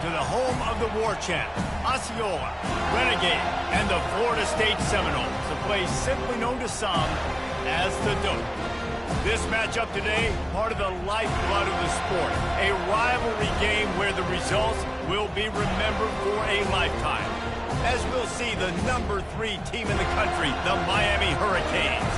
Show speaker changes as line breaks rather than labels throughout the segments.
to the home of the war champ, Osceola, Renegade, and the Florida State Seminoles, a place simply known to some as the Dope. This matchup today, part of the lifeblood of the sport, a rivalry game where the results will be remembered for a lifetime. As we'll see the #3 team in the country, the Miami Hurricanes,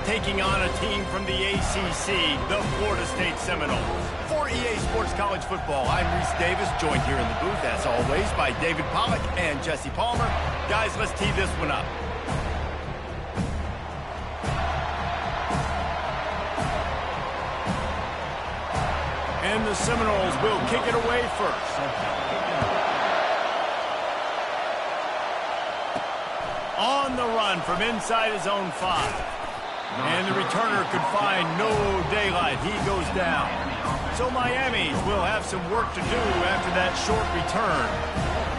taking on a team from the ACC, the Florida State Seminoles. For EA Sports College Football, I'm Reese Davis, joined here in the booth, as always, by David Pollack and Jesse Palmer. Guys, let's tee this one up. And the Seminoles will kick it away first. On the run from inside his own 5. And the returner could find no daylight. He goes down. So Miami will have some work to do after that short return.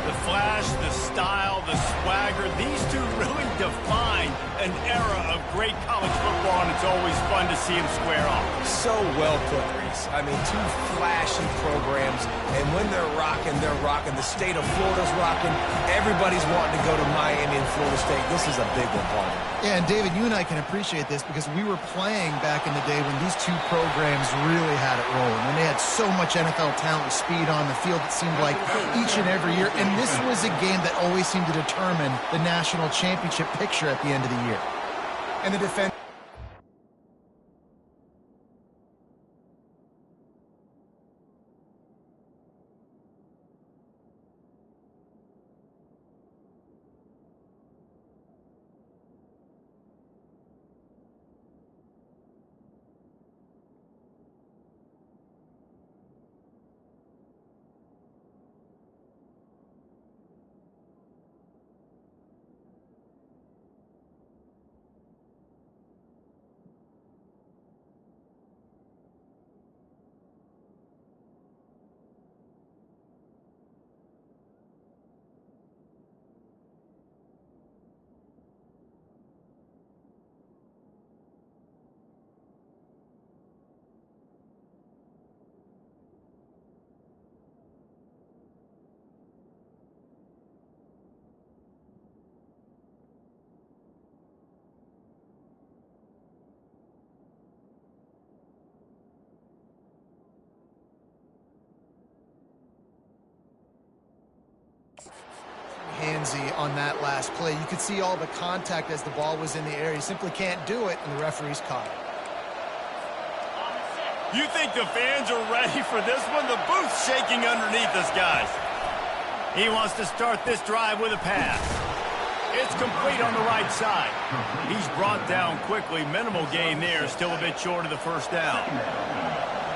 The flash, the style, the swagger, these two really define an era of great college football, and it's always fun to see them square off.
So well put, Reese. I mean, two flashy programs, and when they're rocking, they're rocking. The state of Florida's rocking. Everybody's wanting to go to Miami and Florida State. This is a big one, Paul.
Yeah, and David, you and I can appreciate this because we were playing back in the day when these two programs really had it rolling. When they had so much NFL talent and speed on the field, it seemed like each and every year. And this was a game that always seemed to determine the national championship picture at the end of the year. And the defense. Handsy on that last play. You could see all the contact as the ball was in the air. He simply can't do it, and the referee's caught it.
You think the fans are ready for this one? The booth's shaking underneath us, guys. He wants to start this drive with a pass. It's complete on the right side. He's brought down quickly. Minimal gain there, still a bit short of the first down.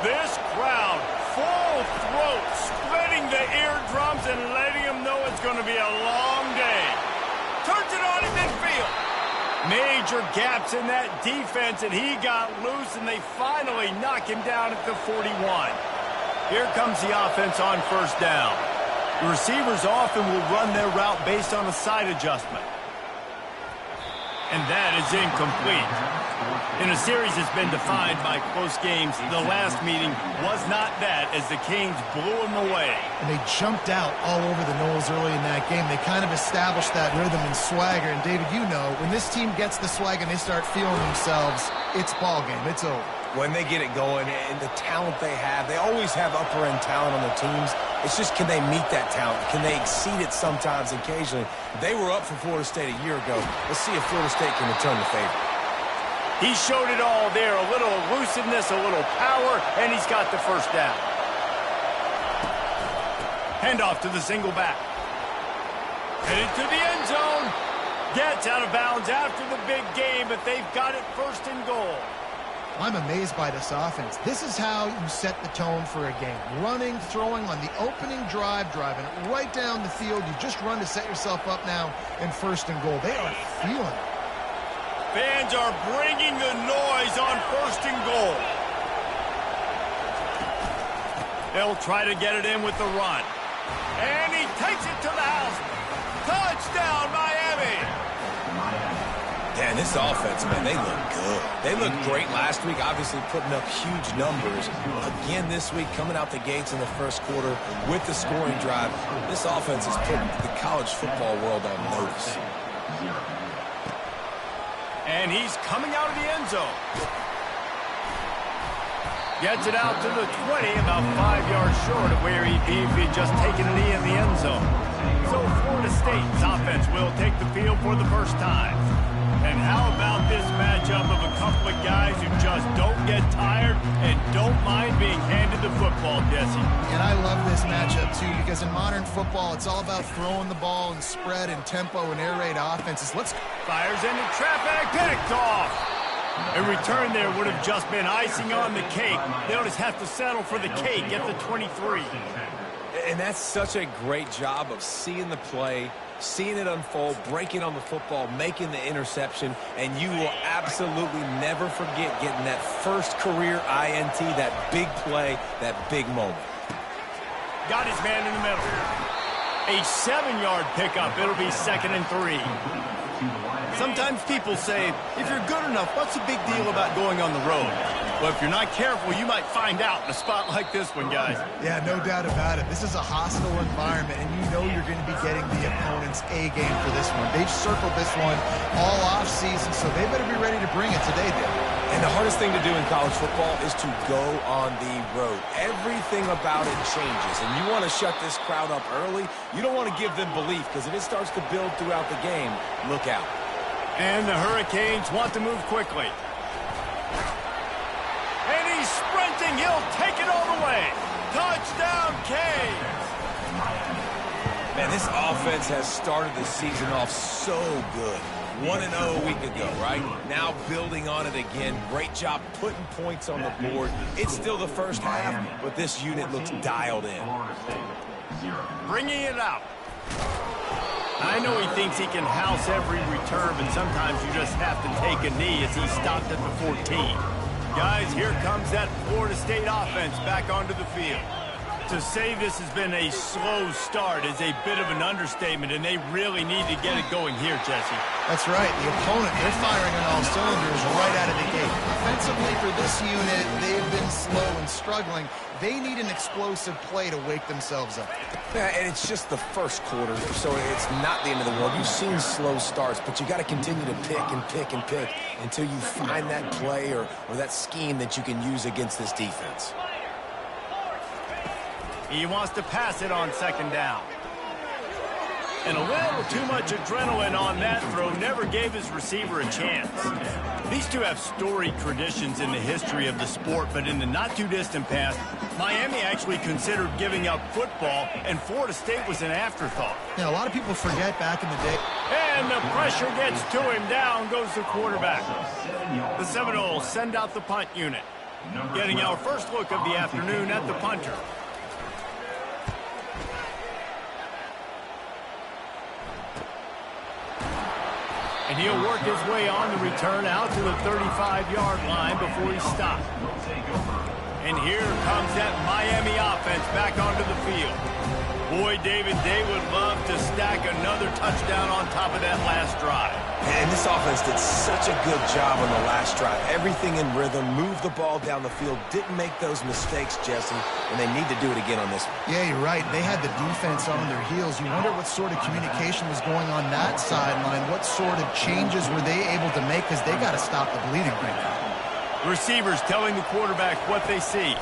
This crowd, full throat, splitting the eardrums and letting them know it's going to be a long day. Turns it on in midfield. Major gaps in that defense, and he got loose, and they finally knock him down at the 41. Here comes the offense on first down. The receivers often will run their route based on a side adjustment. And that is incomplete. In a series that's been defined by close games, the last meeting was not that as the Canes blew them away.
And they jumped out all over the Noles early in that game. They kind of established that rhythm and swagger. And, David, you know, when this team gets the swag and they start feeling themselves, it's ball game. It's over.
When they get it going and the talent they have, they always have upper-end talent on their teams. It's just, can they meet that talent? Can they exceed it sometimes, occasionally? They were up for Florida State a year ago. Let's see if Florida State can return the favor.
He showed it all there, a little elusiveness, a little power, and he's got the first down. Handoff to the single back. Headed to the end zone. Gets out of bounds after the big game, but they've got it first and goal.
I'm amazed by this offense. This is how you set the tone for a game. Running, throwing on the opening drive, driving right down the field. You just run to set yourself up now in first and goal. They are feeling it.
Fans are bringing the noise on first and goal. They'll try to get it in with the run. And he takes it to the house. Touchdown, Miami.
Yeah, and this offense, man, they look good. They looked great last week, obviously putting up huge numbers. Again this week, coming out the gates in the first quarter with the scoring drive. This offense is putting the college football world on notice.
And he's coming out of the end zone. Gets it out to the 20, about 5 yards short of where he'd be if he'd just taken a knee in the end zone. So Florida State's offense will take the field for the first time. And how about this matchup of a couple of guys who just don't get tired and don't mind being handed the football, Jesse?
And I love this matchup, too, because in modern football, it's all about throwing the ball and spread and tempo and air raid offenses.
Fires into traffic, picked off. A return there would have just been icing on the cake. They'll just have to settle for the cake at the 23.
And that's such a great job of seeing the play, seeing it unfold, breaking on the football, making the interception, and you will absolutely never forget getting that first career INT, that big play, that big moment.
Got his man in the middle. A 7-yard pickup. It'll be 2nd and 3. Sometimes people say, if you're good enough, what's the big deal about going on the road? Well, if you're not careful, you might find out in a spot like this one, guys.
Yeah, no doubt about it. This is a hostile environment, and you know you're going to be getting the opponent's A game for this one. They've circled this one all off season, so they better be ready to bring it today, Dave.
And the hardest thing to do in college football is to go on the road. Everything about it changes, and you want to shut this crowd up early. You don't want to give them belief, because if it starts to build throughout the game, look out.
And the Hurricanes want to move quickly. And he's sprinting. He'll take it all the way. Touchdown, Canes.
Man, this offense has started the season off so good. 1-0 a week ago, right? Now building on it again. Great job putting points on the board. It's still the first half, but this unit looks dialed in.
Bringing it out. I know he thinks he can house every return, but sometimes you just have to take a knee as he stopped at the 14. Guys, here comes that Florida State offense back onto the field. To say this has been a slow start is a bit of an understatement, and they really need to get it going here, Jesse.
That's right. The opponent, they're firing on all cylinders right out of the gate. Offensively for this unit, they've been slow and struggling. They need an explosive play to wake themselves up.
Yeah, and it's just the first quarter, so it's not the end of the world. You've seen slow starts, but you got to continue to pick and pick and pick until you find that play or that scheme that you can use against this defense.
He wants to pass it on 2nd down. And a little too much adrenaline on that throw never gave his receiver a chance. These two have storied traditions in the history of the sport, but in the not-too-distant past, Miami actually considered giving up football, and Florida State was an afterthought.
Yeah, a lot of people forget back in the day.
And the pressure gets to him. Down goes the quarterback. The Seminoles send out the punt unit. Getting our first look of the afternoon at the punter. And he'll work his way on the return out to the 35-yard line before he stopped. And here comes that Miami offense back onto the field. Boy, David, they would love to stack another touchdown on top of that last drive.
And this offense did such a good job on the last drive. Everything in rhythm, moved the ball down the field, didn't make those mistakes, Jesse, and they need to do it again on this one.
Yeah, you're right. They had the defense on their heels. You wonder what sort of communication was going on that sideline. What sort of changes were they able to make, because they got to stop the bleeding right now.
Receivers telling the quarterback what they see.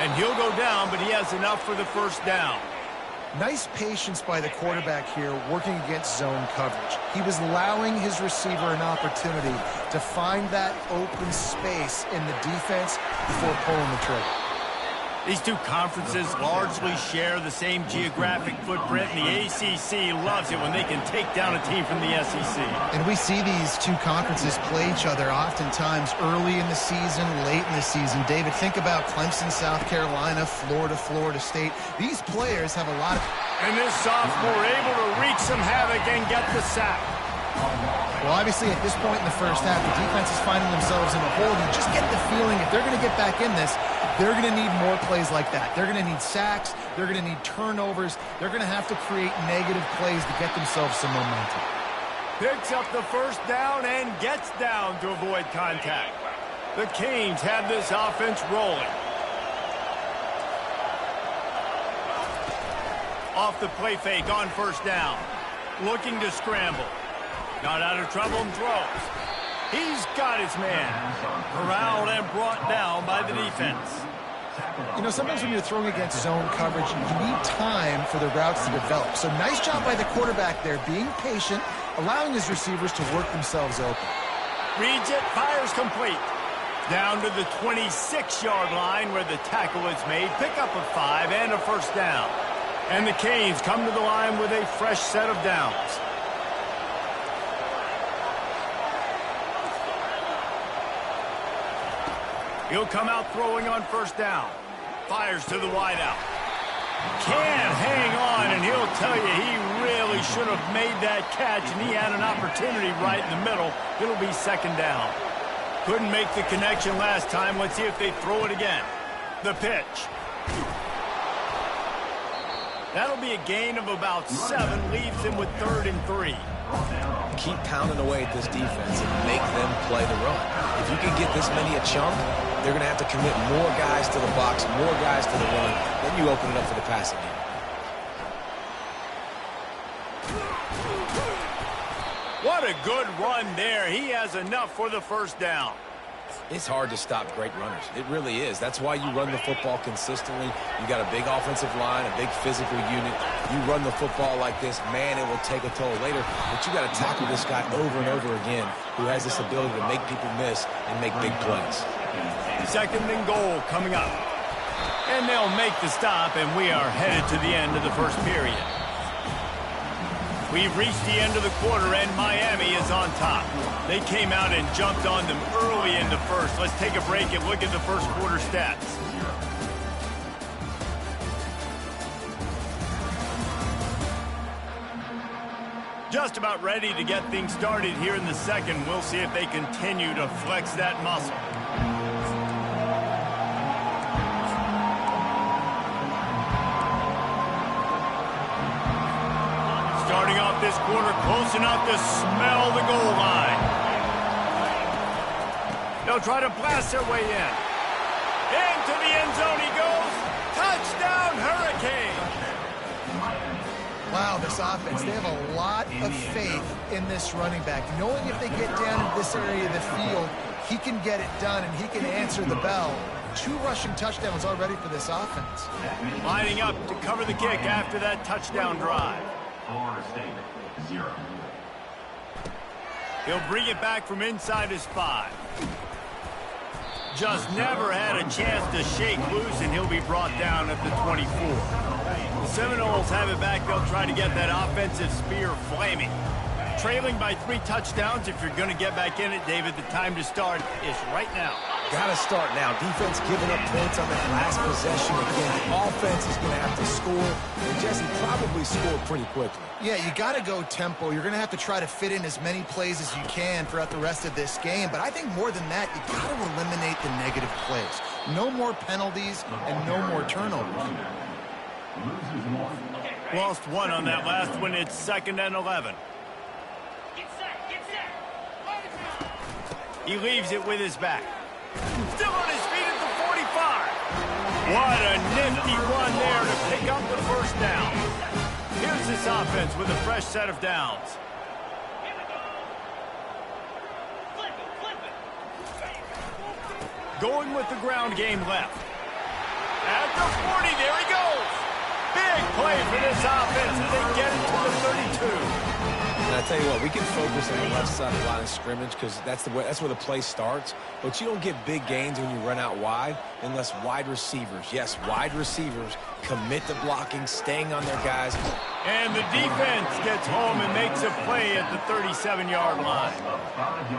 And he'll go down, but he has enough for the first down.
Nice patience by the quarterback here, working against zone coverage. He was allowing his receiver an opportunity to find that open space in the defense before pulling the trigger.
These two conferences largely share the same geographic footprint, and the ACC loves it when they can take down a team from the SEC.
And we see these two conferences play each other oftentimes early in the season, late in the season. David, think about Clemson, South Carolina, Florida, Florida State. These players have a lot of...
And this sophomore able to wreak some havoc and get the sack.
Well, obviously, at this point in the first half, the defense is finding themselves in a hole. You just get the feeling if they're going to get back in this, They're going to need more plays like that. They're going to need sacks. They're going to need turnovers. They're going to have to create negative plays to get themselves some momentum.
Picks up the first down and gets down to avoid contact. The Canes have this offense rolling. Off the play fake on first down. Looking to scramble. Got out of trouble and throws. He's got his man. Corralled and brought down by the defense.
You know, sometimes when you're throwing against zone coverage, you need time for the routes to develop. So nice job by the quarterback there, being patient, allowing his receivers to work themselves open.
Reads it, fires complete. Down to the 26-yard line where the tackle is made. Pick up a 5 and a first down. And the Canes come to the line with a fresh set of downs. He'll come out throwing on first down. Fires to the wideout. Can't hang on, and he'll tell you he really should have made that catch, and he had an opportunity right in the middle. It'll be second down. Couldn't make the connection last time. Let's see if they throw it again. The pitch. That'll be a gain of about 7, leaves him with 3rd and 3.
Keep pounding away at this defense and make them play the run. If you can get this many a chunk, they're going to have to commit more guys to the box, more guys to the run. Then you open it up for the passing game.
What a good run there. He has enough for the first down.
It's hard to stop great runners. It really is. That's why you run the football consistently. You got a big offensive line, a big physical unit. You run the football like this, man, it will take a toll later. But you got to tackle this guy over and over again who has this ability to make people miss and make big plays.
2nd and goal coming up. And they'll make the stop, and we are headed to the end of the first period. We've reached the end of the quarter, and Miami is on top. They came out and jumped on them early in the first. Let's take a break and look at the first quarter stats. Just about ready to get things started here in the second. We'll see if they continue to flex that muscle. Starting off this quarter close enough to smell the goal line. They'll try to blast their way in. Into the end zone he goes. Touchdown, Hurricane.
Wow, this offense, they have a lot of faith in this running back. Knowing if they get down in this area of the field, he can get it done and he can answer the bell. 2 rushing touchdowns already for this offense.
Lining up to cover the kick after that touchdown drive.
Florida State, 0.
He'll bring it back from inside his 5. Just never had a chance to shake loose, and he'll be brought down at the 24. The Seminoles have it back. They'll try to get that offensive spear flaming. Trailing by 3 touchdowns. If you're going to get back in it, David, the time to start is right now.
Got to start now. Defense giving up points on that last possession. Again, the offense is going to have to score, and Jesse probably scored pretty quickly.
Yeah, you got to go tempo. You're going to have to try to fit in as many plays as you can throughout the rest of this game. But I think more than that, you got to eliminate the negative plays. No more penalties and no more turnovers.
Lost 1 on that last one. It's 2nd and 11. He leaves it with his back. Still on his feet at the 45. What a nifty run there to pick up the first down. Here's this offense with a fresh set of downs. Going with the ground game left. At the 40, there he goes. Big play for this offense as they get it to the 32.
And I tell you what, we can focus on the left side of the line of scrimmage because that's where the play starts. But you don't get big gains when you run out wide unless wide receivers, yes, wide receivers, commit to blocking, staying on their guys.
And the defense gets home and makes a play at the 37-yard line.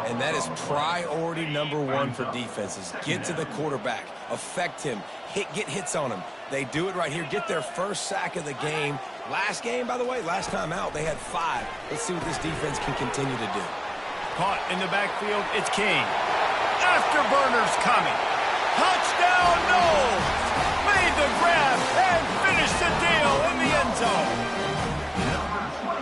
And that is priority number 1 for defenses. Get to the quarterback, affect him, get hits on him. They do it right here, get their first sack of the game. Last game, by the way, last time out, they had 5. Let's see what this defense can continue to do.
Caught in the backfield, it's King. Afterburner's coming. Touchdown! Oh, no! Made the grab and finished the deal in the end zone.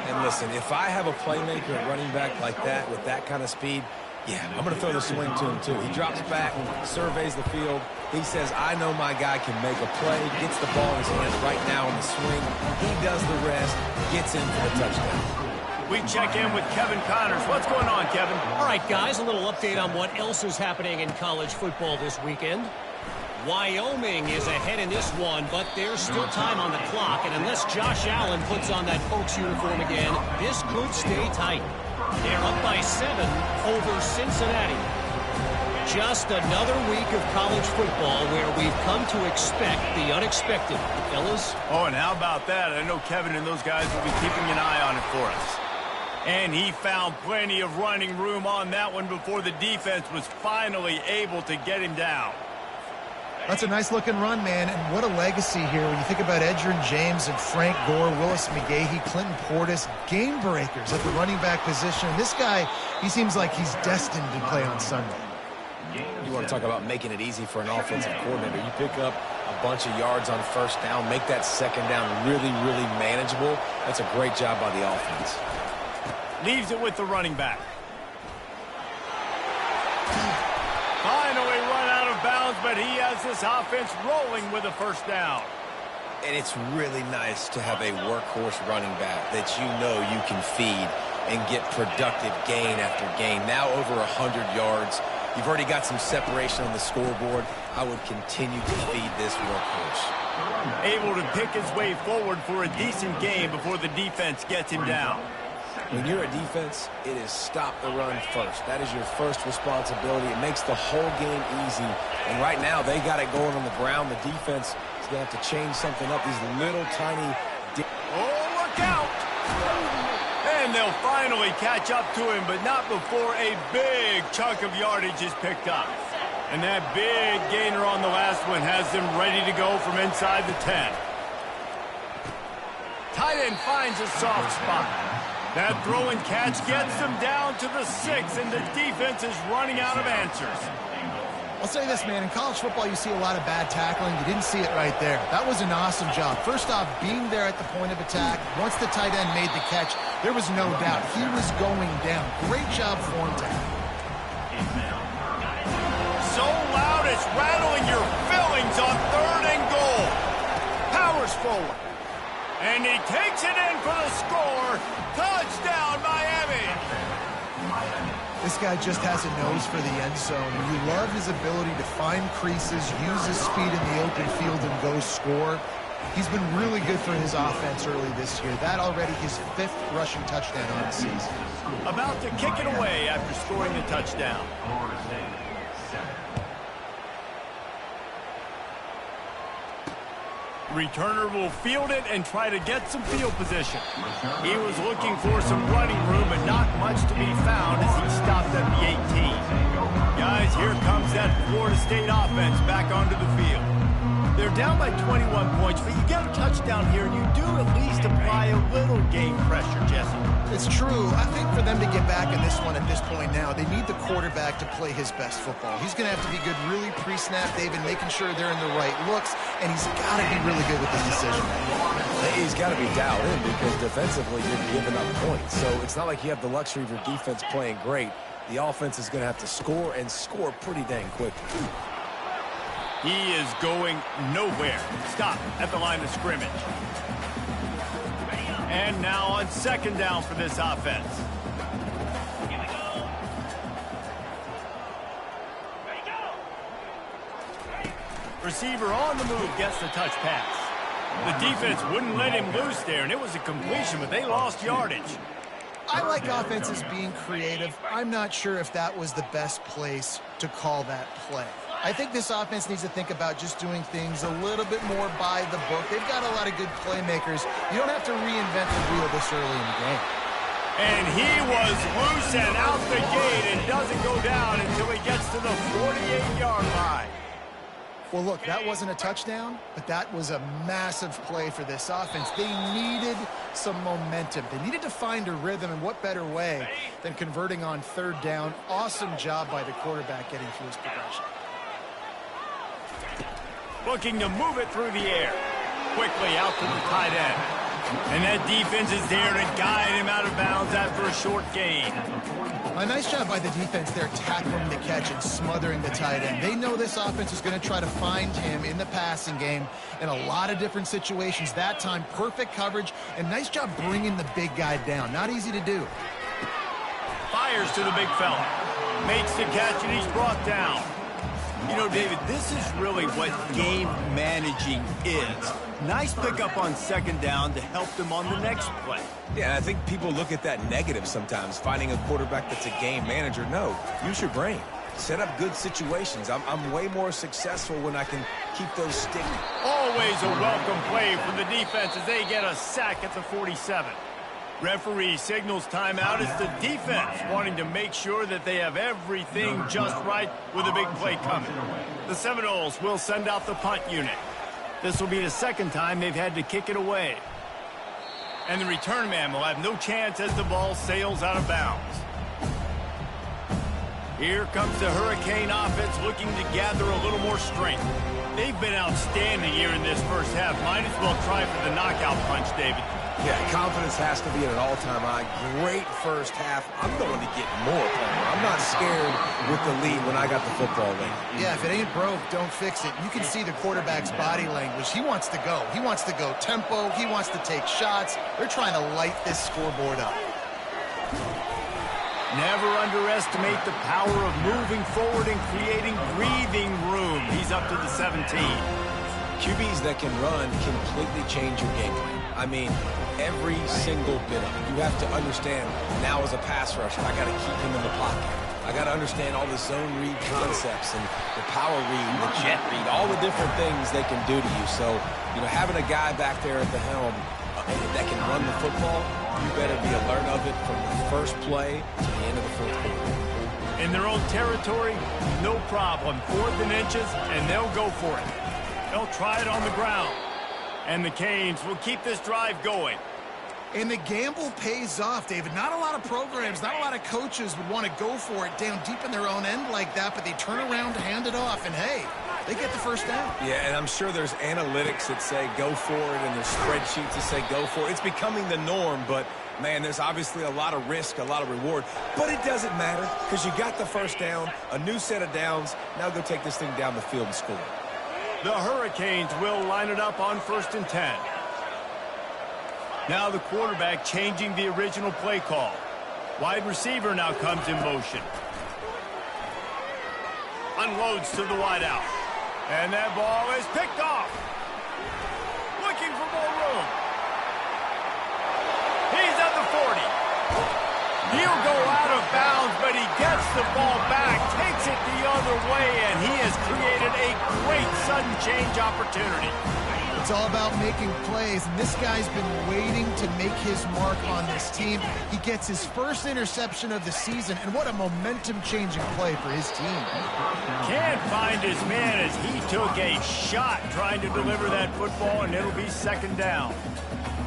And listen, if I have a playmaker at running back like that with that kind of speed, yeah, I'm going to throw the swing to him too. He drops back, surveys the field. He says, I know my guy can make a play, gets the ball in his hands right now on the swing. He does the rest, gets in for the touchdown.
We check in with Kevin Connors. What's going on, Kevin?
All right, guys, a little update on what else is happening in college football this weekend. Wyoming is ahead in this one, but there's still time on the clock, and unless Josh Allen puts on that Pokes uniform again, this could stay tight. They're up by 7 over Cincinnati. Just another week of college football where we've come to expect the unexpected. Fellas?
Oh, and how about that? I know Kevin and those guys will be keeping an eye on it for us. And he found plenty of running room on that one before the defense was finally able to get him down.
That's a nice-looking run, man, and what a legacy here. When you think about Edgerrin James and Frank Gore, Willis McGahee, Clinton Portis, game breakers at the running back position. And this guy, he seems like he's destined to play on Sunday.
You want to talk about making it easy for an offensive coordinator. You pick up a bunch of yards on first down, make that second down really, really manageable. That's a great job by the offense.
Leaves it with the running back. Finally run out of bounds, but he has this offense rolling with a first down.
And it's really nice to have a workhorse running back that you know you can feed and get productive gain after gain. Now over 100 yards. You've already got some separation on the scoreboard. I would continue to feed this workhorse.
Able to pick his way forward for a decent game before the defense gets him down.
When you're a defense, it is stop the run first. That is your first responsibility. It makes the whole game easy. And right now, they got it going on the ground. The defense is going to have to change something up. These little tiny...
Oh, look out! And they'll finally catch up to him, but not before a big chunk of yardage is picked up. And that big gainer on the last one has them ready to go from inside the 10. Tight end finds a soft spot. That throw and catch gets them down to the 6, and the defense is running out of answers.
I'll say this, man. In college football, you see a lot of bad tackling. You didn't see it right there. That was an awesome job. First off, being there at the point of attack. Once the tight end made the catch, there was no doubt he was going down. Great job form tackle.
So loud it's rattling your fillings on 3rd and goal. Powers forward. And he takes it in for the score. Touchdown, Miami.
This guy just has a nose for the end zone. You love his ability to find creases, use his speed in the open field, and go score. He's been really good for his offense early this year. That already his 5th rushing touchdown on the season.
About to kick it away after scoring the touchdown. Returner will field it and try to get some field position. He was looking for some running room, but not much to be found as he stopped at the 18. Guys, here comes that Florida State offense back onto the field. They're down by 21 points, but you get a touchdown here, and you do at least apply a little game pressure, Jesse.
It's true. I think for them to get back in this one at this point now, they need the quarterback to play his best football. He's going to have to be good really pre-snap, David, making sure they're in the right looks, and he's got to be really good with his decision.
He's got to be dialed in because defensively you're giving up points. So it's not like you have the luxury of your defense playing great. The offense is going to have to score and score pretty dang quickly.
He is going nowhere. Stop at the line of scrimmage. And now on 2nd down for this offense. Receiver on the move gets the touch pass. The defense wouldn't let him loose there, and it was a completion, but they lost yardage.
I like offenses being creative. I'm not sure if that was the best place to call that play. I think this offense needs to think about just doing things a little bit more by the book. They've got a lot of good playmakers. You don't have to reinvent the wheel this early in the game.
And he was loose and out the gate and doesn't go down until he gets to the 48-yard line.
Well, look, that wasn't a touchdown, but that was a massive play for this offense. They needed some momentum. They needed to find a rhythm, and what better way than converting on 3rd down. Awesome job by the quarterback getting through his progression.
looking to move it through the air. Quickly out to the tight end. And that defense is there to guide him out of bounds after a short gain.
A nice job by the defense there, tackling the catch and smothering the tight end. They know this offense is going to try to find him in the passing game in a lot of different situations. That time, perfect coverage, and nice job bringing the big guy down. Not easy to do.
Fires to the big fella. Makes the catch, and he's brought down. You know, David, this is really what game managing is. Nice pickup on second down to help them on the next play.
Yeah, and I think people look at that negative sometimes, finding a quarterback that's a game manager. No, use your brain. Set up good situations. I'm way more successful when I can keep those sticky.
Always a welcome play from the defense as they get a sack at the 47. Referee signals timeout. It's the defense wanting to make sure that they have everything just right with a big play coming. The Seminoles will send out the punt unit. This will be the second time they've had to kick it away. And the return man will have no chance as the ball sails out of bounds. Here comes the Hurricane offense looking to gather a little more strength. They've been outstanding here in this first half. Might as well try for the knockout punch, David.
Yeah, confidence has to be at an all-time high. Great first half. I'm going to get more. I'm not scared with the lead when I got the football late.
Yeah, if it ain't broke, don't fix it. You can see the quarterback's body language. He wants to go. He wants to go tempo. He wants to take shots. They're trying to light this scoreboard up.
Never underestimate the power of moving forward and creating breathing room. He's up to the 17.
QBs that can run completely change your game plan. I mean, every single bit of it. You have to understand, now as a pass rusher, I got to keep him in the pocket. I got to understand all the zone read concepts and the power read, the jet read, all the different things they can do to you. So, you know, having a guy back there at the helm that can run the football, you better be alert of it from the first play to the end of the fourth quarter.
In their own territory, no problem. 4th and inches, and they'll go for it. They'll try it on the ground. And the Canes will keep this drive going.
And the gamble pays off, David. Not a lot of programs, not a lot of coaches would want to go for it down deep in their own end like that, but they turn around to hand it off, and hey, they get the first down.
Yeah, and I'm sure there's analytics that say go for it, and there's spreadsheets that say go for it. It's becoming the norm, but, man, there's obviously a lot of risk, a lot of reward. But it doesn't matter because you got the first down, a new set of downs. Now go take this thing down the field and score.
The Hurricanes will line it up on 1st and 10. Now the quarterback changing the original play call. Wide receiver now comes in motion. Unloads to the wideout. And that ball is picked off. Looking for more room. He's at the 40. He'll go out of bounds, but he gets the ball back, takes it the other way, and he has created a great sudden change opportunity.
It's all about making plays, and this guy's been waiting to make his mark on this team. He gets his first interception of the season, and what a momentum-changing play for his team.
Can't find his man as he took a shot trying to deliver that football, and it'll be 2nd down.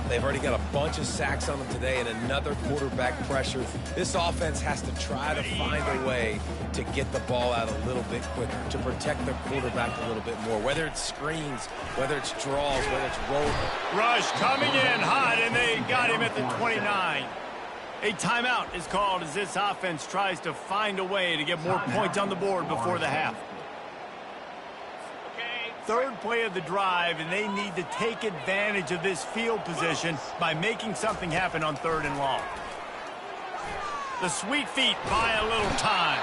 They've already got a bunch of sacks on them today and another quarterback pressure. This offense has to try to find a way to get the ball out a little bit quicker, to protect their quarterback a little bit more, whether it's screens, whether it's draws, whether it's roll.
Rush coming in hot, and they got him at the 29. A timeout is called as this offense tries to find a way to get more points on the board before the half. 3rd play of the drive, and they need to take advantage of this field position by making something happen on 3rd and long. The sweet feet buy a little time.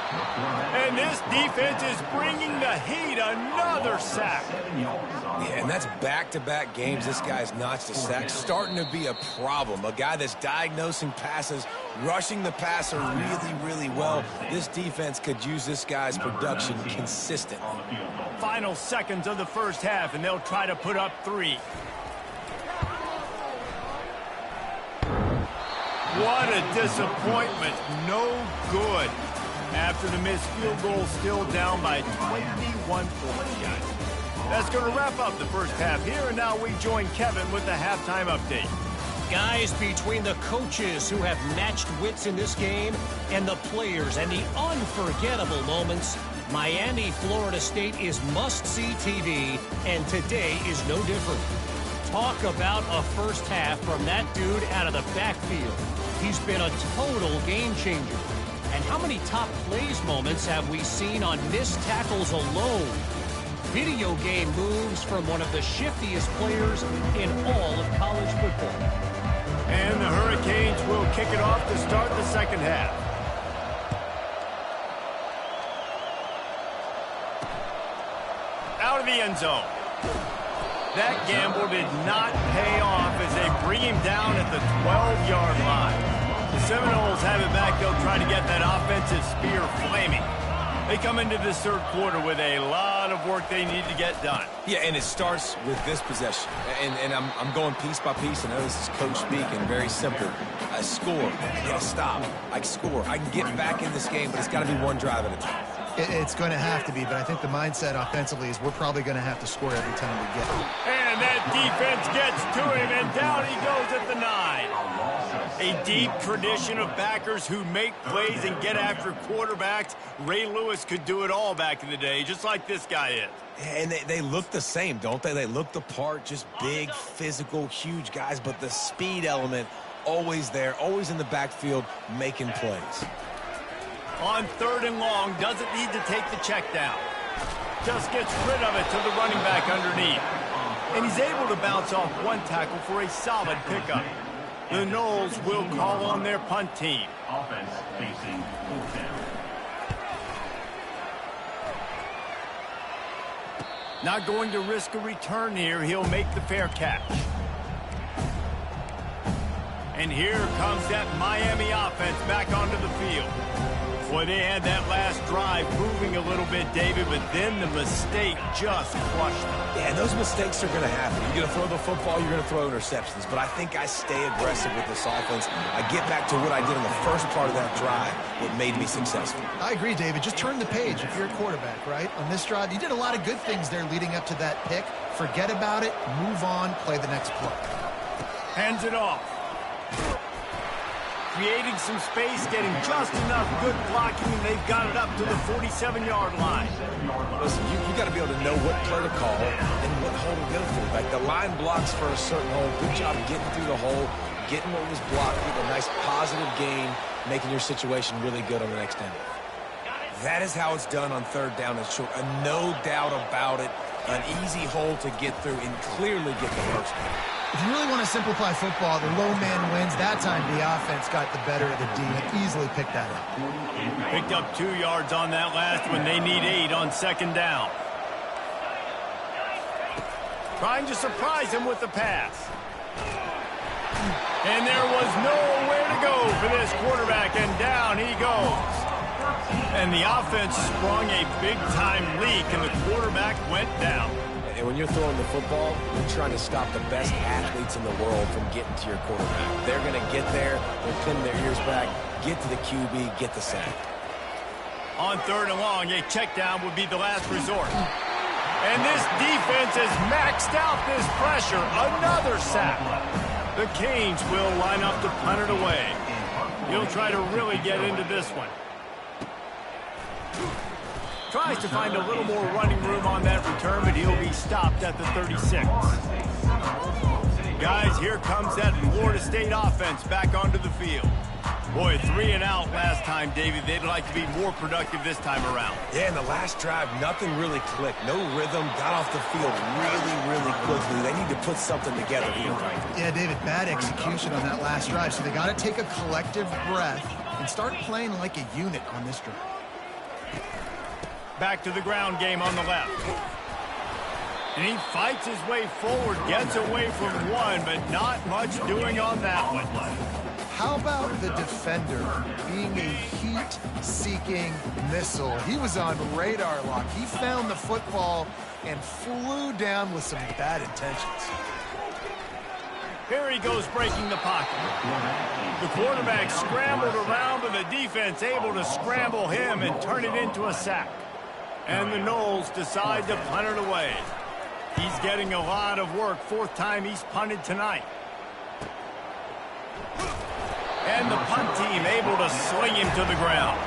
And this defense is bringing the heat. Another sack.
Yeah, and that's back-to-back games. This guy's notched a sack. Starting to be a problem. A guy that's diagnosing passes, rushing the passer really, really well. This defense could use this guy's production consistently.
Final seconds of the first half, and they'll try to put up 3. What a disappointment. No good. After the missed field goal, still down by 21 points. That's going to wrap up the first half here, and now we join Kevin with the halftime update.
Guys, between the coaches who have matched wits in this game and the players and the unforgettable moments, Miami, Florida State is must-see TV, and today is no different. Talk about a first half from that dude out of the backfield. He's been a total game changer. And how many top plays moments have we seen on missed tackles alone? Video game moves from one of the shiftiest players in all of college football.
And the Hurricanes will kick it off to start the second half. Out of the end zone. That gamble did not pay off as they bring him down at the 12-yard line. The Seminoles have it back. They'll try to get that offensive spear flaming. They come into this third quarter with a lot of work they need to get done.
Yeah, and it starts with this possession. And I'm going piece by piece. I know this is coach speaking, very simple. I score, I get a stop, I score. I can get back in this game, but it's got to be one drive at a time.
It's going to have to be, but I think the mindset offensively is we're probably going to have to score every time we get it.
And that defense gets to him, and down he goes at the 9. A deep tradition of backers who make plays and get after quarterbacks. Ray Lewis could do it all back in the day, just like this guy is.
And they look the same, don't they? They look the part, just big, physical, huge guys, but the speed element always there, always in the backfield, making plays.
On 3rd and long, doesn't need to take the check down. Just gets rid of it to the running back underneath. And he's able to bounce off one tackle for a solid pickup. The Noles will call on their punt team.
Offense facing fourth down.
Not going to risk a return here. He'll make the fair catch. And here comes that Miami offense back onto the field. Boy, they had that last drive moving a little bit, David, but then the mistake just crushed them.
Yeah, and those mistakes are going to happen. You're going to throw the football, you're going to throw interceptions. But I think I stay aggressive with this offense. I get back to what I did in the first part of that drive, what made me successful.
I agree, David. Just turn the page if you're a quarterback, right? On this drive, you did a lot of good things there leading up to that pick. Forget about it, move on, play the next play.
Hands it off. Creating some space, getting just enough good blocking, and they've got it up to the 47-yard line.
Listen, you got to be able to know what play to call and what hole to go through. Like the line blocks for a certain hole. Good job getting through the hole, getting what was blocked, getting a nice positive gain, making your situation really good on the next end. That is how it's done on 3rd down and short. No doubt about it. An easy hole to get through and clearly get the first one.
If you really want to simplify football, the low man wins. That time the offense got the better of the D and easily picked that up.
Picked up 2 yards on that last one. They need 8 on 2nd down. Trying to surprise him with the pass. And there was nowhere to go for this quarterback, and down he goes. And the offense sprung a big-time leak, and the quarterback went down.
And when you're throwing the football, you're trying to stop the best athletes in the world from getting to your quarterback. They're going to get there, they're pinning their ears back, get to the QB, get the sack.
On 3rd and long, a check down would be the last resort. And this defense has maxed out this pressure. Another sack. The Canes will line up to punt it away. He'll try to really get into this one. Tries to find a little more running room on that return, but he'll be stopped at the 36. Guys, here comes that Florida State offense back onto the field. Boy, 3 and out last time, David. They'd like to be more productive this time around.
Yeah, in the last drive, nothing really clicked. No rhythm, got off the field really quickly. They need to put something together here.
Yeah, David, bad execution on that last drive, so they got to take a collective breath and start playing like a unit on this drive.
Back to the ground game on the left. And he fights his way forward, gets away from one, but not much doing on that one.
How about the defender being a heat-seeking missile? He was on radar lock. He found the football and flew down with some bad intentions.
Here he goes breaking the pocket. The quarterback scrambled around, but the defense able to scramble him and turn it into a sack. And the Noles decide to punt it away. He's getting a lot of work. 4th time he's punted tonight. And the punt team able to sling him to the ground.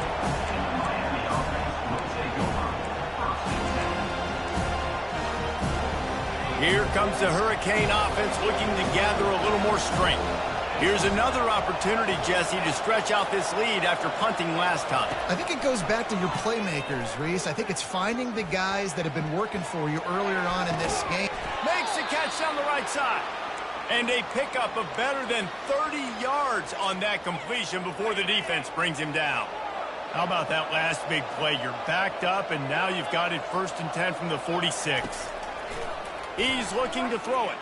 Here comes the Hurricane offense looking to gather a little more strength. Here's another opportunity, Jesse, to stretch out this lead after punting last time.
I think it goes back to your playmakers, Reese. I think it's finding the guys that have been working for you earlier on in this game.
Makes the catch down the right side. And a pickup of better than 30 yards on that completion before the defense brings him down. How about that last big play? You're backed up, and now you've got it 1st and 10 from the 46. He's looking to throw it.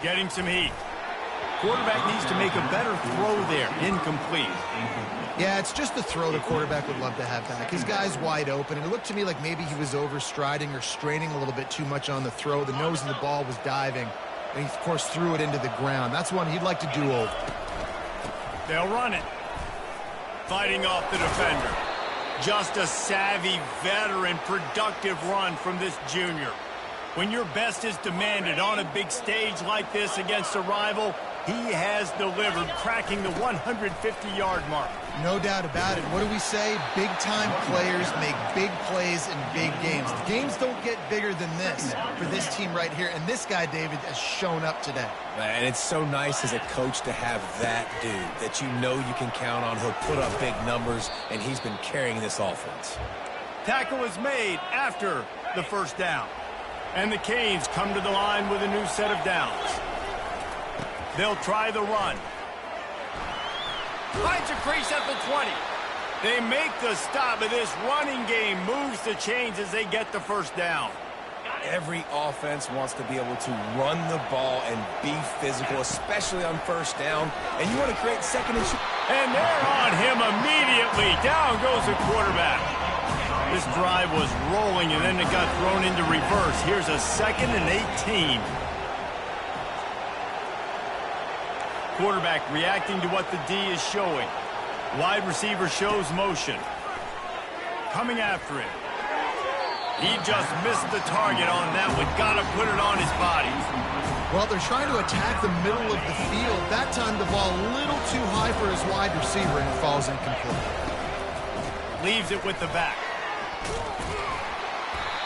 Getting some heat. Quarterback needs to make a better throw there. Incomplete.
Yeah, it's just the throw the quarterback would love to have back. His guy's wide open, and it looked to me like maybe he was overstriding or straining a little bit too much on the throw. The nose of the ball was diving, and he, of course, threw it into the ground. That's one he'd like to do over.
They'll run it. Fighting off the defender. Just a savvy, veteran, productive run from this junior. When your best is demanded on a big stage like this against a rival, he has delivered, cracking the 150-yard mark.
No doubt about it. What do we say? Big-time players make big plays in big games. The games don't get bigger than this for this team right here, and this guy, David, has shown up today.
Man, it's so nice as a coach to have that dude that you know you can count on. He'll put up big numbers, and he's been carrying this offense.
Tackle is made after the first down. And the Canes come to the line with a new set of downs. They'll try the run. Finds a crease at the 20. They make the stop, but this running game moves the chains as they get the first down.
Every offense wants to be able to run the ball and be physical, especially on first down. And you want to create second and shoot.
And they're on him immediately. Down goes the quarterback. This drive was rolling, and then it got thrown into reverse. Here's a 2nd and 18. Quarterback reacting to what the D is showing. Wide receiver shows motion. Coming after it. He just missed the target on that one. Got to put it on his body.
Well, they're trying to attack the middle of the field. That time the ball a little too high for his wide receiver, and it falls incomplete.
Leaves it with the back.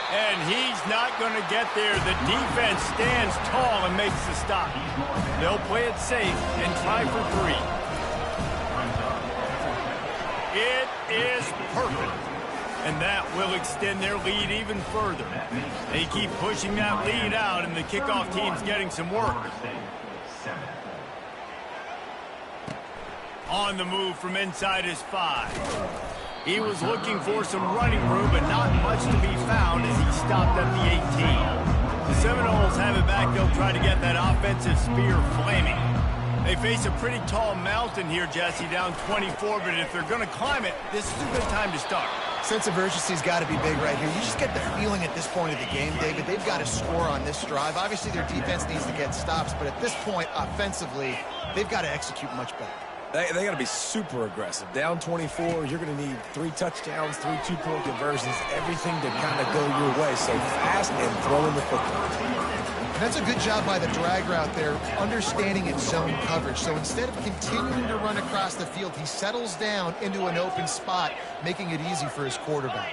And he's not going to get there. The defense stands tall and makes the stop. They'll play it safe and try for 3. It is perfect. And that will extend their lead even further. They keep pushing that lead out, and the kickoff team's getting some work. On the move from inside his 5. He was looking for some running room, but not much to be found as he stopped at the 18. The Seminoles have it back. They'll try to get that offensive spear flaming. They face a pretty tall mountain here, Jesse, down 24, but if they're going to climb it, this is a good time to start.
Sense of urgency's got to be big right here. You just get the feeling at this point of the game, David, they've got to score on this drive. Obviously, their defense needs to get stops, but at this point, offensively, they've got to execute much better.
They got to be super aggressive. Down 24, you're going to need 3 touchdowns, 3 two-point conversions, everything to kind of go your way. So fast and throwing the football.
And that's a good job by the drag route there, understanding its zone coverage. So instead of continuing to run across the field, he settles down into an open spot, making it easy for his quarterback.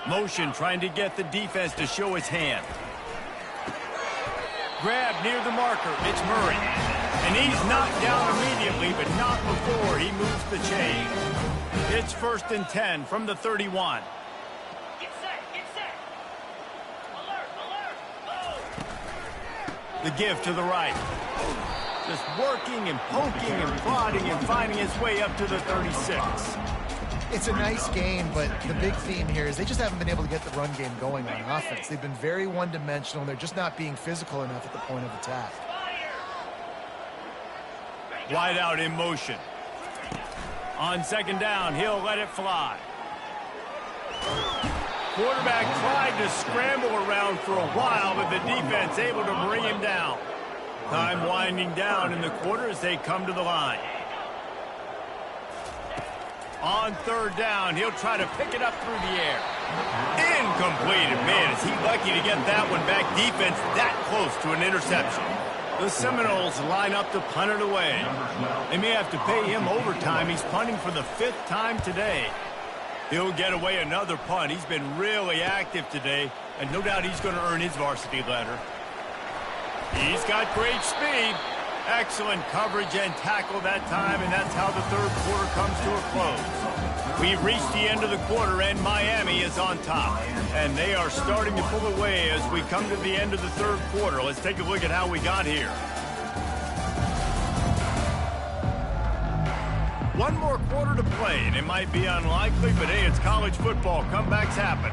Motion trying to get the defense to show his hand. Grab near the marker. It's Murray. And he's knocked down immediately, but not before he moves the chain. It's 1st and 10 from the 31.
Get set. Alert,
The give to the right. Just working and poking and prodding and finding his way up to the 36.
It's a nice game, but the big theme here is they just haven't been able to get the run game going on offense. They've been very one-dimensional, and they're just not being physical enough at the point of attack.
Wide out in motion. On 2nd down, he'll let it fly. Quarterback tried to scramble around for a while, but the defense able to bring him down. Time winding down in the quarter as they come to the line. On 3rd down, he'll try to pick it up through the air. Incomplete. Man, is he lucky to get that one back. Defense that close to an interception. The Seminoles line up to punt it away. They may have to pay him overtime. He's punting for the 5th time today. He'll get away another punt. He's been really active today, and no doubt he's going to earn his varsity letter. He's got great speed. Excellent coverage and tackle that time, and that's how the third quarter comes to a close. We've reached the end of the quarter, and Miami is on top. And they are starting to pull away as we come to the end of the third quarter. Let's take a look at how we got here. One more quarter to play, and it might be unlikely, but hey, it's college football. Comebacks happen.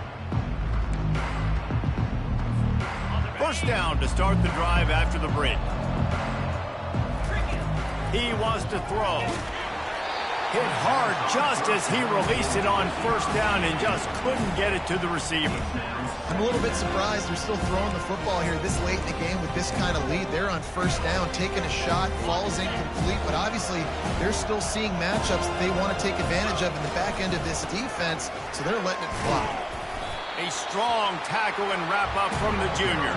First down to start the drive after the break. He wants to throw. Hit hard just as he released it on first down and just couldn't get it to the receiver.
I'm a little bit surprised they're still throwing the football here this late in the game with this kind of lead. They're on first down, taking a shot, falls incomplete, but obviously they're still seeing matchups that they want to take advantage of in the back end of this defense, so they're letting it fly.
A strong tackle and wrap up from the junior.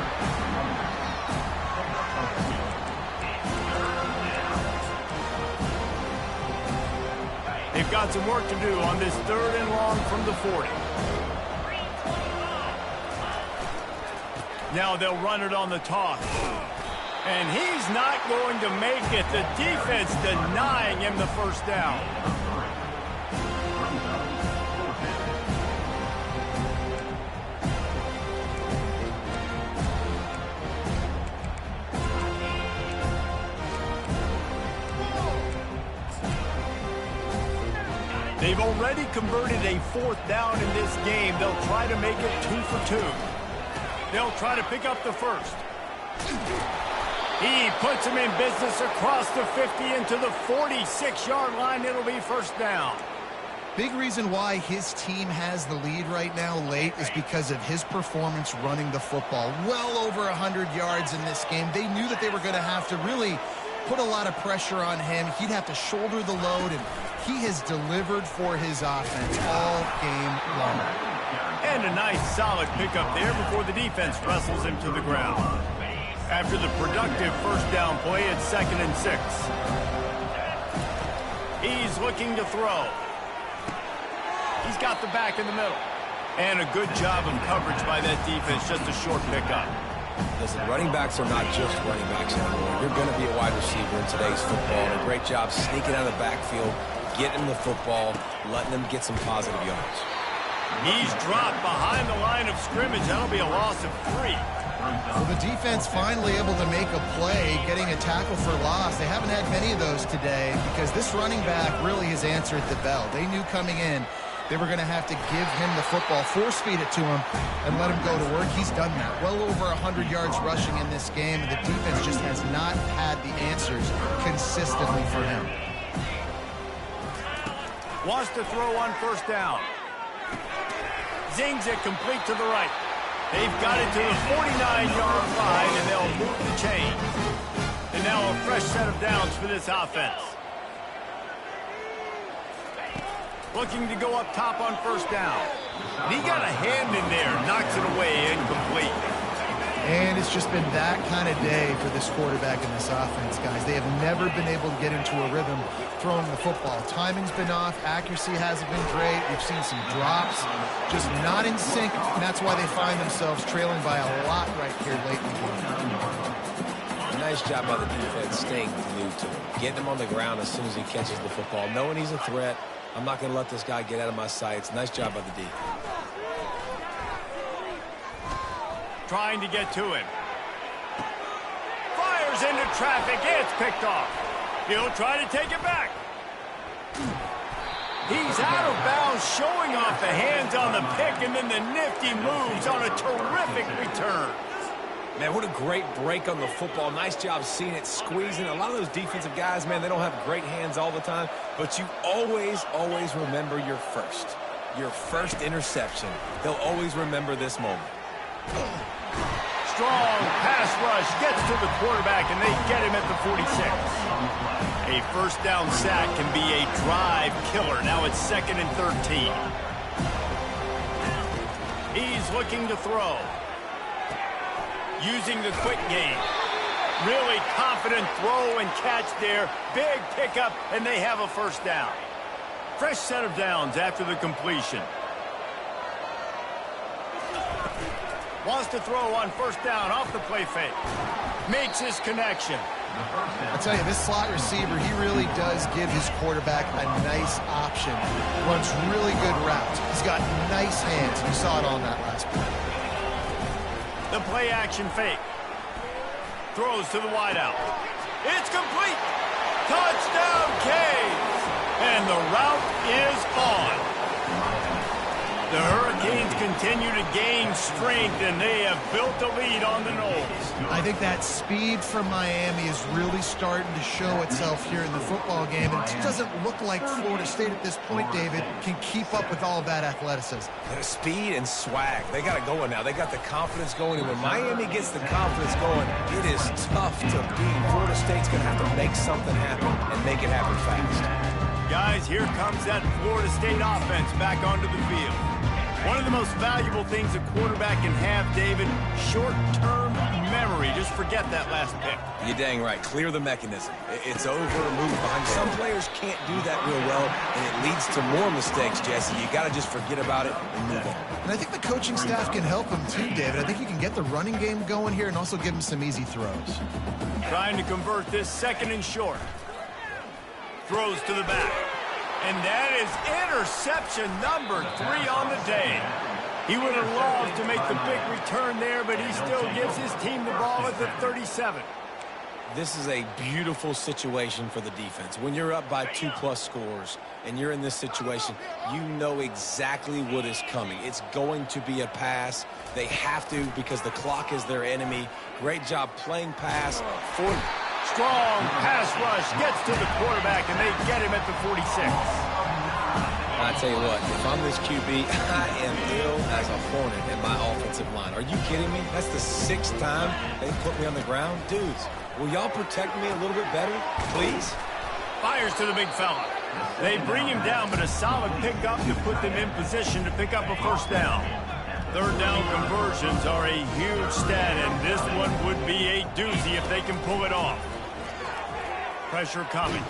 They've got some work to do on this third and long from the 40. Now they'll run it on the toss. And he's not going to make it. The defense denying him the first down. They've already converted a fourth down in this game. They'll try to make it 2 for 2. They'll try to pick up the first. He puts him in business across the 50 into the 46-yard line. It'll be first down.
Big reason why his team has the lead right now late is because of his performance running the football. Well over 100 yards in this game. They knew that they were going to have to really put a lot of pressure on him. He'd have to shoulder the load, and he has delivered for his offense all game long.
And a nice solid pickup there before the defense wrestles him to the ground. After the productive first down play, it's 2nd and 6. He's looking to throw. He's got the back in the middle. And a good job of coverage by that defense, just a short pickup.
Listen, running backs are not just running backs anymore. You're going to be a wide receiver in today's football. And a great job sneaking out of the backfield, getting the football, letting them get some positive yards.
He's dropped behind the line of scrimmage. That'll be a loss of 3.
Well, the defense finally able to make a play, getting a tackle for loss. They haven't had many of those today because this running back really has answered the bell. They knew coming in they were going to have to give him the football, force feed it to him, and let him go to work. He's done that. Well over 100 yards rushing in this game. The defense just has not had the answers consistently for him.
Wants to throw on first down. Zings it complete to the right. They've got it to the 49-yard line, and they'll move the chain. And now a fresh set of downs for this offense. Looking to go up top on first down. And he got a hand in there, knocks it away, incomplete.
And it's just been that kind of day for this quarterback and this offense, guys. They have never been able to get into a rhythm throwing the football. Timing's been off. Accuracy hasn't been great. We've seen some drops, just not in sync, and that's why they find themselves trailing by a lot right here late in the game.
Nice job by the defense staying glued to him, getting him on the ground as soon as he catches the football, knowing he's a threat. I'm not going to let this guy get out of my sights. Nice job by the D.
Trying to get to him. Fires into traffic. It's picked off. He'll try to take it back. He's out of bounds, showing off the hands on the pick, and then the nifty moves on a terrific return.
Man, what a great break on the football. Nice job seeing it, squeezing. A lot of those defensive guys, man, they don't have great hands all the time, but you always, always remember your first interception. They'll always remember this moment.
Strong pass rush gets to the quarterback, and they get him at the 46. A first down sack can be a drive killer. Now it's 2nd and 13. He's looking to throw. Using the quick game. Really confident throw and catch there. Big pickup, and they have a first down. Fresh set of downs after the completion. Wants to throw on first down off the play fake. Makes his connection.
I tell you, this slot receiver, he really does give his quarterback a nice option. Runs really good routes. He's got nice hands. You saw it on that last play.
The play-action fake. Throws to the wideout. It's complete. Touchdown, Canes. And the route is on. The Hurricanes continue to gain strength, and they have built a lead on the Noles.
I think that speed from Miami is really starting to show itself here in the football game. And it doesn't look like Florida State at this point, David, can keep up with all of that athleticism.
Speed and swag. They got it going now. They got the confidence going. And when Miami gets the confidence going, it is tough to beat. Florida State's going to have to make something happen and make it happen fast.
Guys, here comes that Florida State offense back onto the field. One of the most valuable things a quarterback can have, David, short-term memory. Just forget that last pick.
You're dang right. Clear the mechanism. It's over, move behind. Some players can't do that real well, and it leads to more mistakes, Jesse. You got to just forget about it and move on.
And I think the coaching staff can help him too, David. I think you can get the running game going here and also give him some easy throws.
Trying to convert this second and short. Throws to the back. And that is interception number 3 on the day. He would have loved to make the big return there, but he still gives his team the ball at the 37.
This is a beautiful situation for the defense. When you're up by 2+ scores and you're in this situation, you know exactly what is coming. It's going to be a pass. They have to because the clock is their enemy. Great job playing pass.
Strong pass rush gets to the quarterback, and they get him at the 46.
I tell you what, if I'm this QB, I am ill as a hornet in my offensive line. Are you kidding me? That's the 6th time they put me on the ground. Dudes, will y'all protect me a little bit better, please?
Fires to the big fella. They bring him down, but a solid pickup to put them in position to pick up a first down. Third down conversions are a huge stat, and this one would be a doozy if they can pull it off. Pressure coming.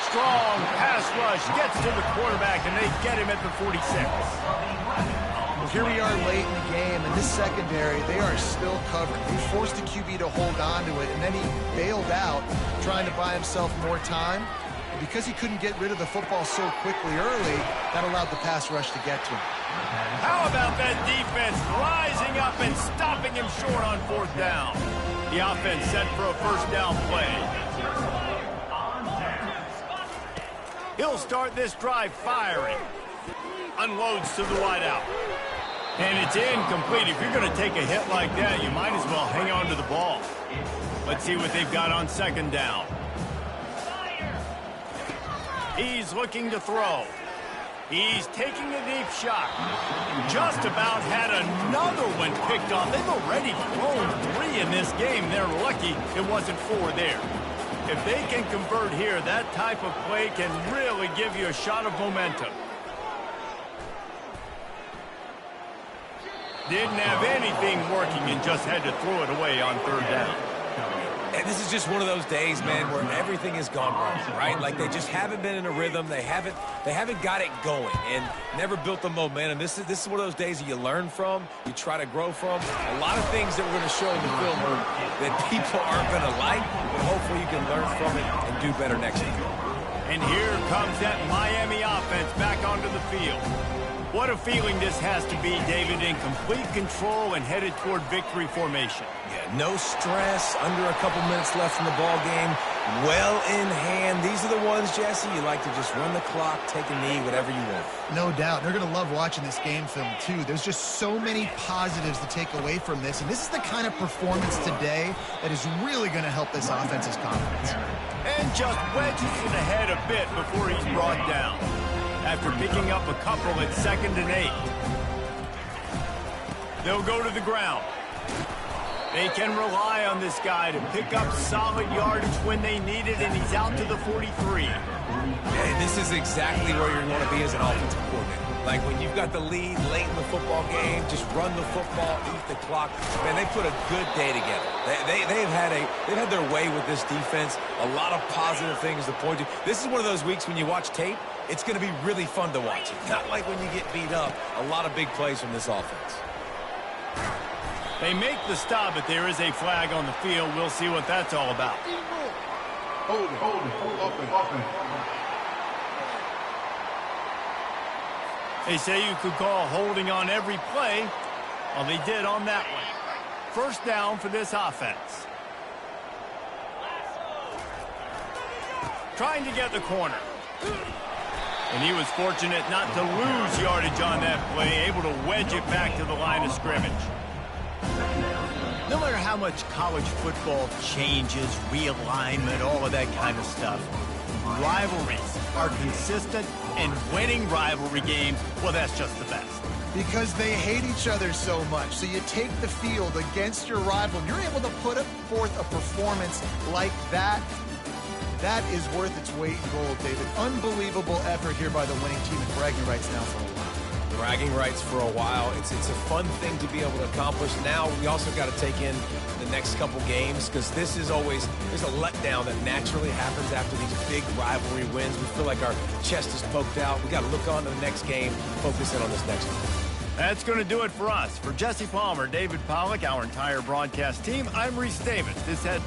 Strong pass rush gets to the quarterback, and they get him at the 46.
Well, here we are late in the game, and this secondary, they are still covered. They forced the QB to hold on to it, and then he bailed out, trying to buy himself more time. And because he couldn't get rid of the football so quickly early, that allowed the pass rush to get to him.
How about that defense rising up and stopping him short on 4th down? The offense set for a first down play. He'll start this drive firing. Unloads to the wideout. And it's incomplete. If you're going to take a hit like that, you might as well hang on to the ball. Let's see what they've got on 2nd down. He's looking to throw. He's taking a deep shot. Just about had another one picked off. They've already thrown 3 in this game. They're lucky it wasn't 4 there. If they can convert here, that type of play can really give you a shot of momentum. Didn't have anything working and just had to throw it away on 3rd down.
And this is just one of those days, man, where everything has gone wrong, right? Like they just haven't been in a rhythm. They haven't got it going and never built the momentum. This is one of those days that you learn from, you try to grow from. A lot of things that we're going to show in the film that people aren't going to like, but hopefully you can learn from it and do better next time.
And here comes that Miami offense back onto the field. What a feeling this has to be, David, in complete control and headed toward victory formation.
Yeah, no stress, under a couple minutes left in the ball game, well in hand. These are the ones, Jesse, you like to just run the clock, take a knee, whatever you want.
No doubt. They're going to love watching this game film, too. There's just so many positives to take away from this, and this is the kind of performance today that is really going to help this offense's confidence.
And just wedges it ahead a bit before he's brought down. After picking up a couple at 2nd and 8. They'll go to the ground. They can rely on this guy to pick up solid yardage when they need it, and he's out to the 43.
And this is exactly where you're going to be as an offensive coordinator. Like when you've got the lead late in the football game, just run the football, eat the clock. Man, they put a good day together. They've had their way with this defense. A lot of positive things to point to. This is one of those weeks when you watch tape, it's going to be really fun to watch. It's not like when you get beat up. A lot of big plays from this offense.
They make the stop, but there is a flag on the field. We'll see what that's all about.
Hold it, open.
They say you could call holding on every play. Well, they did on that one. First down for this offense. Trying to get the corner. And he was fortunate not to lose yardage on that play, able to wedge it back to the line of scrimmage. No matter how much college football changes, realignment, all of that kind of stuff, rivalries are consistent, and winning rivalry games, well, that's just the best.
Because they hate each other so much. So you take the field against your rival, and you're able to put forth a performance like that. That is worth its weight in gold, David. Unbelievable effort here by the winning team, and bragging rights now for a while.
Bragging rights for a while. It's a fun thing to be able to accomplish. Now we also got to take in the next couple games, because this is always, there's a letdown that naturally happens after these big rivalry wins. We feel like our chest is poked out. We got to look on to the next game, focus in on this next one.
That's going to do it for us. For Jesse Palmer, David Pollack, our entire broadcast team, I'm Reese Davis. This has